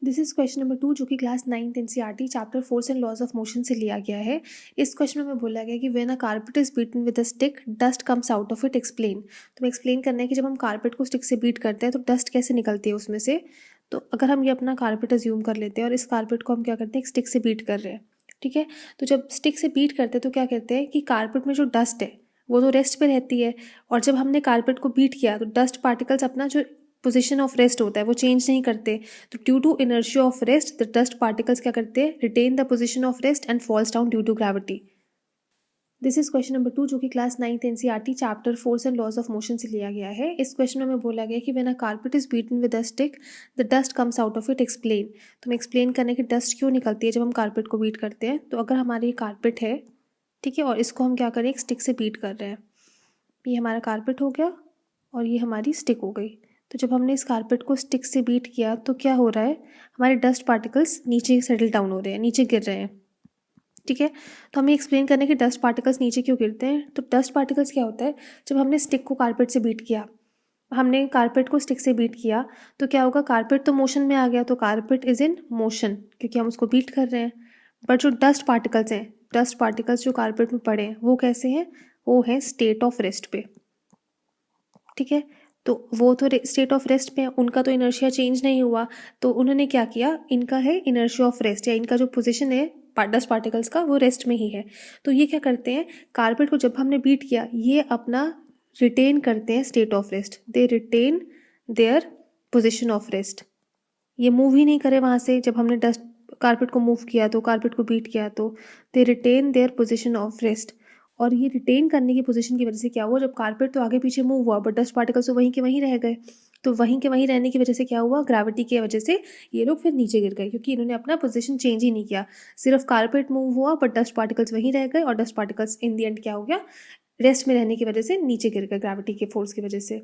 This is question number 2 जो कि class 9th NCERT chapter force and laws of motion से लिया गया है। इस क्वेश्चन में बोला गया कि when a carpet is beaten with a stick dust comes out of it, explain. तो एक्सप्लेन करना है कि जब हम कारपेट को स्टिक से बीट करते हैं तो डस्ट कैसे निकलती है उसमें से। तो अगर हम ये अपना कारपेट अज्यूम कर लेते हैं और इस कारपेट को हम क्या करते हैं, एक स्टिक से बीट कर रहे हैं, ठीक है। तो जब स्टिक से बीट करते हैं तो क्या कहते हैं कि कारपेट में जो डस्ट है वो तो रेस्ट पे रहती है, और जब हमने कारपेट को बीट किया तो डस्ट पार्टिकल्स अपना जो पोजीशन ऑफ रेस्ट होता है वो चेंज नहीं करते। तो due to inertia of rest the dust particles क्या करते हैं, retain the position of rest and falls down due to gravity. This is question number 2 जो कि class 9th NCERT chapter force and laws of motion से लिया गया है। इस क्वेश्चन में हमें बोला गया कि when a carpet is beaten with a stick the dust comes out of it, explain. तो हम एक्सप्लेन करने की डस्ट क्यों निकलती है जब हम कारपेट को बीट करते हैं। तो अगर हमारी ये कारपेट है, ठीक है, और इसको हम क्या करें, एक स्टिक से बीट कर रहे हैं। ये हमारा कारपेट हो गया और ये हमारी स्टिक हो गई। तो जब हमने इस कारपेट को स्टिक से बीट किया तो क्या हो रहा है, हमारे डस्ट पार्टिकल्स नीचे सेटल डाउन हो रहे हैं, नीचे गिर रहे हैं, ठीक है। तो हमें एक्सप्लेन करने कि डस्ट पार्टिकल्स नीचे क्यों गिरते हैं। तो डस्ट पार्टिकल्स क्या होता है, जब हमने स्टिक को कारपेट से बीट किया, हमने कारपेट को स्टिक से बीट किया तो क्या होगा, कारपेट तो मोशन में आ गया, तो कारपेट इज इन मोशन क्योंकि हम उसको बीट कर रहे हैं। बट जो डस्ट पार्टिकल्स हैं, डस्ट पार्टिकल्स जो कारपेट में पड़े हैं वो कैसे हैं, वो है स्टेट ऑफ रेस्ट पे, ठीक है। तो वो तो स्टेट ऑफ रेस्ट पे है, उनका तो इनर्शिया चेंज नहीं हुआ। तो उन्होंने क्या किया, इनका है इनर्शिया ऑफ रेस्ट, या इनका जो पोजीशन है डस्ट पार्टिकल्स का वो रेस्ट में ही है। तो ये क्या करते हैं, कारपेट को जब हमने बीट किया ये अपना रिटेन करते हैं state of rest, they retain their position of rest. ये मूव ही नहीं करे वहाँ से, जब हमने डस्ट कारपेट को मूव किया तो कारपेट को बीट किया तो they retain their position of rest. और ये रिटेन करने की पोजीशन की वजह से क्या हुआ, जब कारपेट तो आगे पीछे मूव हुआ बट डस्ट पार्टिकल्स तो वहीं के वहीं रह गए। तो वहीं के वहीं रहने की वजह से क्या हुआ, ग्रेविटी की वजह से ये लोग फिर नीचे गिर गए, क्योंकि इन्होंने अपना पोजीशन चेंज ही नहीं किया। सिर्फ कारपेट मूव हुआ बट डस्ट पार्टिकल्स वहीं रह गए, और dust particles in the and क्या हो गया, रेस्ट में रहने की वजह से नीचे गिर गए ग्रेविटी के फोर्स की वजह से।